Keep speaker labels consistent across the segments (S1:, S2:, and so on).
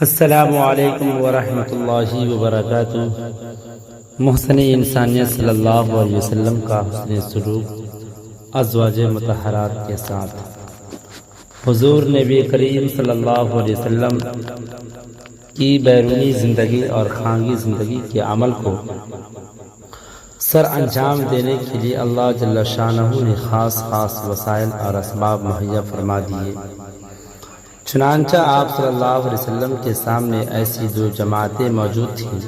S1: السلام علیکم ورحمۃ اللہ وبرکاتہ۔ محسن انسانیت صلی اللہ علیہ وسلم کا حسن سلوک ازواج مطہرات کے ساتھ۔ حضور نبی کریم صلی اللہ علیہ وسلم کی بیرونی زندگی اور خانگی زندگی کے عمل کو سر انجام دینے کے لیے اللہ جل شانہ نے خاص وسائل اور اسباب مہیا فرما دیے۔ چنانچہ آپ صلی اللہ علیہ وسلم کے سامنے ایسی دو جماعتیں موجود تھیں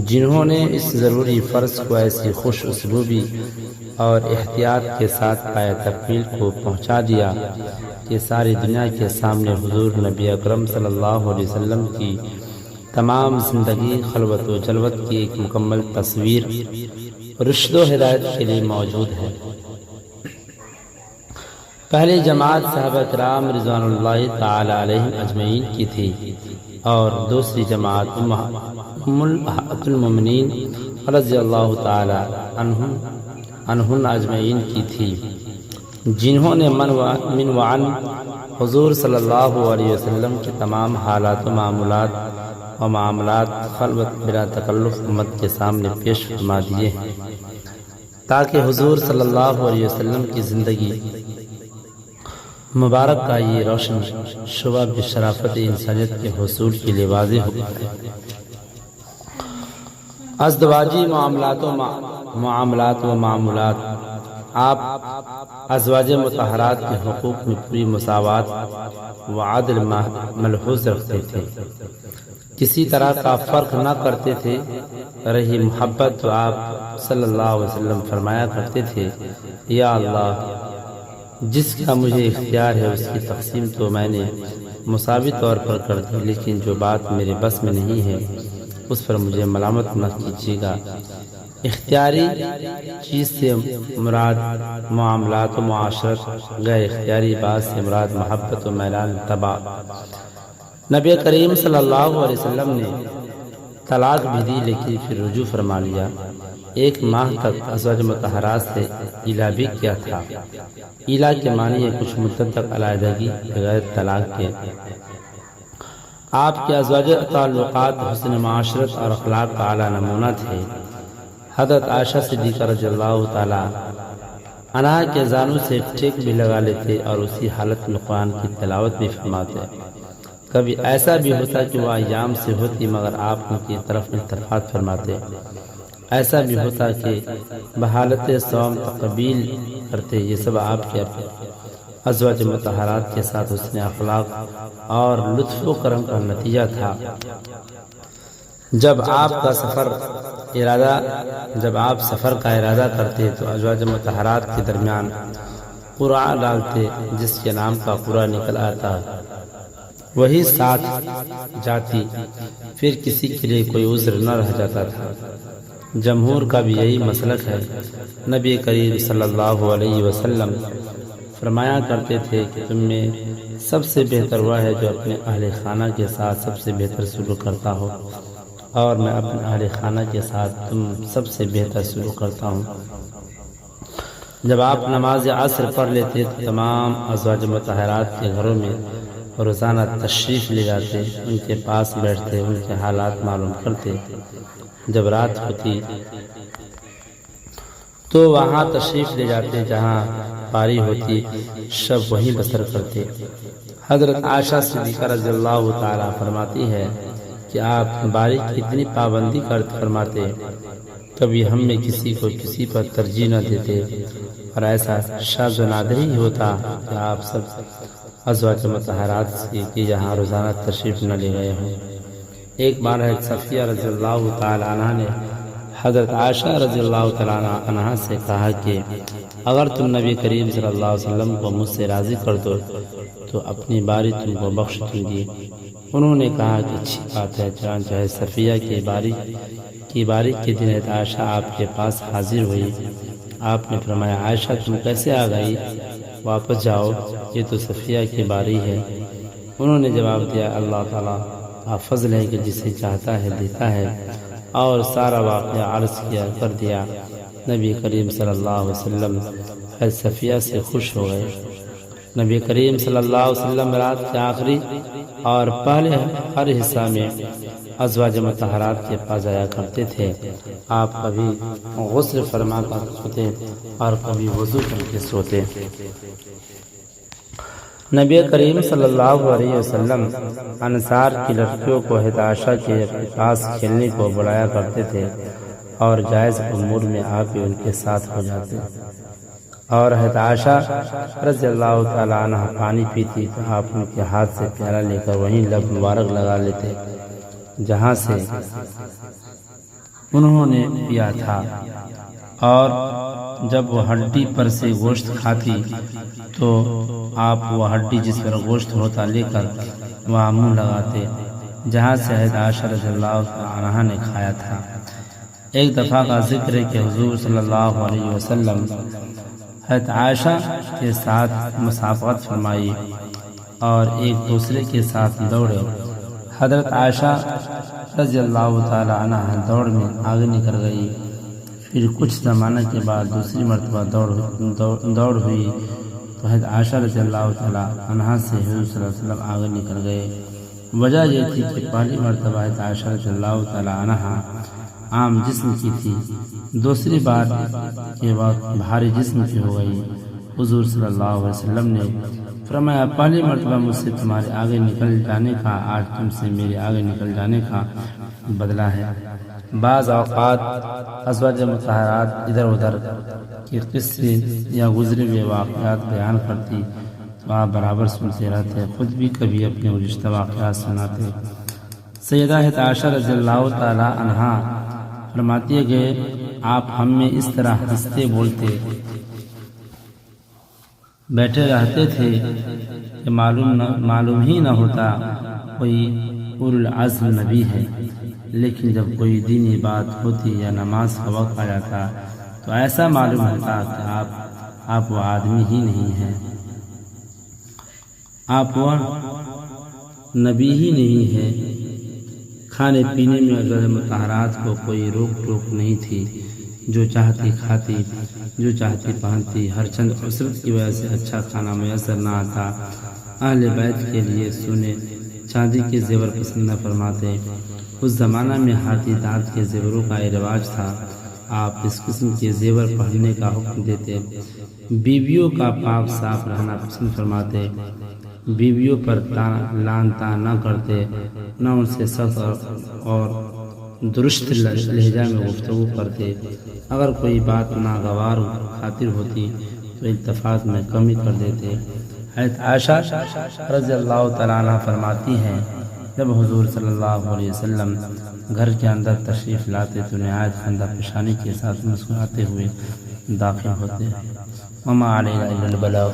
S1: جنہوں نے اس ضروری فرض کو ایسی خوش اسلوبی اور احتیاط کے ساتھ پایہ تکمیل کو پہنچا دیا کہ ساری دنیا کے سامنے حضور نبی اکرم صلی اللہ علیہ وسلم کی تمام زندگی خلوت و جلوت کی ایک مکمل تصویر رشد و ہدایت کے لیے موجود ہے۔ پہلی جماعت صحابہ کرام رضوان اللہ تعالی علیہم اجمعین کی تھی اور دوسری جماعت ام المؤمنین رضی اللہ تعالی عنہن اجمعین کی تھی، جنہوں نے من وعن حضور صلی اللہ علیہ وسلم کے تمام حالات و معاملات خلوت بلا تکلف امت کے سامنے پیش فرما دیے ہیں، تاکہ حضور صلی اللہ علیہ وسلم کی زندگی مبارک کا یہ روشن شعبہ بشرافت انسانیت کے حصول کے لیے واضح ہو جائے۔ ازدواجی معاملات و معمولات۔ آپ ازواج مطہرات کے حقوق میں پوری مساوات و عدل ملحوظ رکھتے تھے، کسی طرح کا فرق نہ کرتے تھے۔ رہی محبت تو آپ صلی اللہ علیہ وسلم فرمایا کرتے تھے، یا اللہ، جس کا مجھے اختیار ہے اس کی تقسیم تو میں نے مساوی طور پر کر دی، لیکن جو بات میرے بس میں نہیں ہے اس پر مجھے ملامت نہ کیجیے گا۔ اختیاری چیز سے مراد معاملات و معاشرت، غیر اختیاری بات سے مراد محبت و میلان طبع۔ نبی کریم صلی اللہ علیہ وسلم نے طلاق بھی دی لیکن پھر رجوع فرما لیا۔ 1 ماہ تک ازواج مطہرات سے ایلا بھی کیا تھا۔ ایلا کے معنی ہے کچھ مدت تک علیحدگی بغیر طلاق کے۔ آپ کے ازواج تعلقات حسن معاشرت اور اخلاق کا اعلیٰ نمونہ تھے۔ حضرت عائشہ صدیقہ رضی اللہ تعالی عنہا کے زانوں سے ٹیک بھی لگا لیتے اور اسی حالت میں قرآن کی تلاوت بھی فرماتے۔ کبھی ایسا بھی ہوتا کہ وہ ایام سے ہوتی مگر آپ ان کی طرف التفات فرماتے۔ ایسا بھی ہوتا کہ بحالت صوم تقبیل کرتے۔ یہ سب آپ کے ازواج مطہرات کے ساتھ حسن اخلاق اور لطف و کرم کا نتیجہ تھا۔ جب آپ سفر کا ارادہ کرتے تو ازواج مطہرات کے درمیان قرعہ ڈالتے، جس کے نام کا قرعہ نکل آتا وہی ساتھ جاتی، پھر کسی کے لیے کوئی عذر نہ رہ جاتا تھا۔ جمہور کا بھی یہی مسلک ہے۔ نبی کریم صلی اللہ علیہ وسلم فرمایا کرتے تھے کہ تم میں سب سے بہتر وہ ہے جو اپنے اہل خانہ کے ساتھ سب سے بہتر سلوک کرتا ہو، اور میں اپنے اہل خانہ کے ساتھ تم سب سے بہتر سلوک کرتا ہوں۔ جب آپ نماز عصر پڑھ لیتے تو تمام ازواج مطہرات کے گھروں میں روزانہ تشریف لے جاتے، ان کے پاس بیٹھتے، ان کے حالات معلوم کرتے۔ جب رات ہوتی تو وہاں تشریف لے جاتے، جہاں پاری ہوتی شب وہیں بسر کرتے۔ حضرت عائشہ صدیقہ رضی اللہ تعالی فرماتی ہے کہ آپ باری کی اتنی پابندی فرماتے، کبھی ہم میں کسی کو کسی پر ترجیح نہ دیتے، اور ایسا شاذ و نادر ہی ہوتا کہ آپ سب ازواج مطہرات سے کہ جہاں روزانہ تشریف نہ لے گئے ہوں۔ ایک بار صفیہ رضی اللہ تعالی عنہ نے حضرت عائشہ رضی اللہ تعالی عنہ سے کہا کہ اگر تم نبی کریم صلی اللہ علیہ وسلم کو مجھ سے راضی کر دو تو اپنی باری تم کو بخش دوں گی۔ انہوں نے کہا کہ اچھی بات ہے۔ چنانچہ صفیہ کی باری کے دن عائشہ آپ کے پاس حاضر ہوئی۔ آپ نے فرمایا، عائشہ تم کیسے آ گئی؟ واپس جاؤ، یہ تو صفیہ کی باری ہے۔ انہوں نے جواب دیا، اللہ تعالیٰ کا فضل ہے کہ جسے چاہتا ہے دیتا ہے، اور سارا واقعہ عرض کر دیا۔ نبی کریم صلی اللہ علیہ وسلم صفیہ سے خوش ہو گئے۔ نبی کریم صلی اللہ علیہ وسلم رات کے آخری اور پہلے ہر حصہ میں ازواج مطہرات کے پاس جایا کرتے تھے۔ آپ کبھی غسل فرما کر سوتے اور کبھی وضو کر کے سوتے۔ نبی کریم صلی اللہ علیہ وسلم انصار کی لڑکیوں کو حضرت عائشہ کے پاس کھیلنے کو بلایا کرتے تھے اور جائز امور میں آپ بھی ان کے ساتھ ہو جاتے، اور حضرت عائشہ رضی اللہ تعالیٰ عنہ پانی پیتی تو آپ ان کے ہاتھ سے پیالہ لے کر وہیں لب مبارک لگا لیتے جہاں سے انہوں نے پیا تھا، اور جب وہ ہڈی پر سے گوشت کھاتی تو آپ وہ ہڈی جس پر گوشت ہوتا لے کر وہاں منہ لگاتے جہاں سے حضرت عائشہ رضی اللہ عنہا نے کھایا تھا۔ ایک دفعہ کا ذکر ہے کہ حضور صلی اللہ علیہ وسلم حضرت عائشہ کے ساتھ مسابقت فرمائی اور ایک دوسرے کے ساتھ دوڑے۔ حضرت عائشہ رضی اللہ تعالی عنہ دوڑ میں آگے نکل گئی، پھر کچھ زمانہ کے بعد دوسری مرتبہ دوڑ ہوئی تو حضرت عائشہ رضی اللہ تعالی عنہ سے حضور صلی اللہ علیہ وسلم آگے نکل گئے۔ وجہ یہ تھی کہ پہلی مرتبہ حضرت عائشہ رضی اللہ تعالی عنہ عام جسم کی تھی، دوسری بار کے وقت بھاری جسم کی ہو گئی۔ حضور صلی اللہ علیہ وسلم نے فرمایا پہلی مرتبہ مجھ سے تمہارے آگے نکل جانے کا، آج تم سے میرے آگے نکل جانے کا بدلہ ہے۔ بعض اوقات ازواج مطہرات ادھر ادھر کے قصے یا گزرے ہوئے واقعات بیان کرتی تو آپ برابر سنتے رہتے، خود بھی کبھی اپنے گزشتہ واقعات سناتے۔ سیدہ حضرت عائشہ رضی اللہ تعالی عنہا فرماتی ہے کہ آپ ہم میں اس طرح ہنستے بولتے بیٹھے رہتے تھے کہ معلوم ہی نہ ہوتا کوئی اولو العزم نبی ہے، لیکن جب کوئی دینی بات ہوتی یا نماز کا وقت آ جاتا تو ایسا معلوم ہوتا کہ آپ وہ آدمی ہی نہیں ہیں، آپ وہ نبی ہی نہیں ہے۔ کھانے پینے میں ازواج مطہرات کو کوئی روک ٹوک نہیں تھی، جو چاہتی کھاتی، جو چاہتی پہنتی۔ ہر چند عسرت کی وجہ سے اچھا کھانا میسر نہ آتا، اہل بیت کے لیے سونے چاندی کے زیور پسند نہ فرماتے۔ اس زمانہ میں ہاتھی دانت کے زیوروں کا رواج تھا، آپ اس قسم کے زیور پہننے کا حکم دیتے۔ بیویوں کا پاک صاف رہنا پسند فرماتے، بیویوں پر لان تان نہ کرتے، نہ ان سے سخت اور درست لہجہ میں گفتگو کرتے۔ اگر کوئی بات ناگوار خاطر ہوتی تو التفات میں کمی کر دیتے۔ حضرت عائشہ رضی اللہ تعالیٰ عنہ فرماتی ہیں جب حضور صلی اللہ علیہ وسلم گھر کے اندر تشریف لاتے تو نہایت خندہ پیشانی کے ساتھ مسکراتے ہوئے داخل ہوتے۔ وما علینا الا البلاغ۔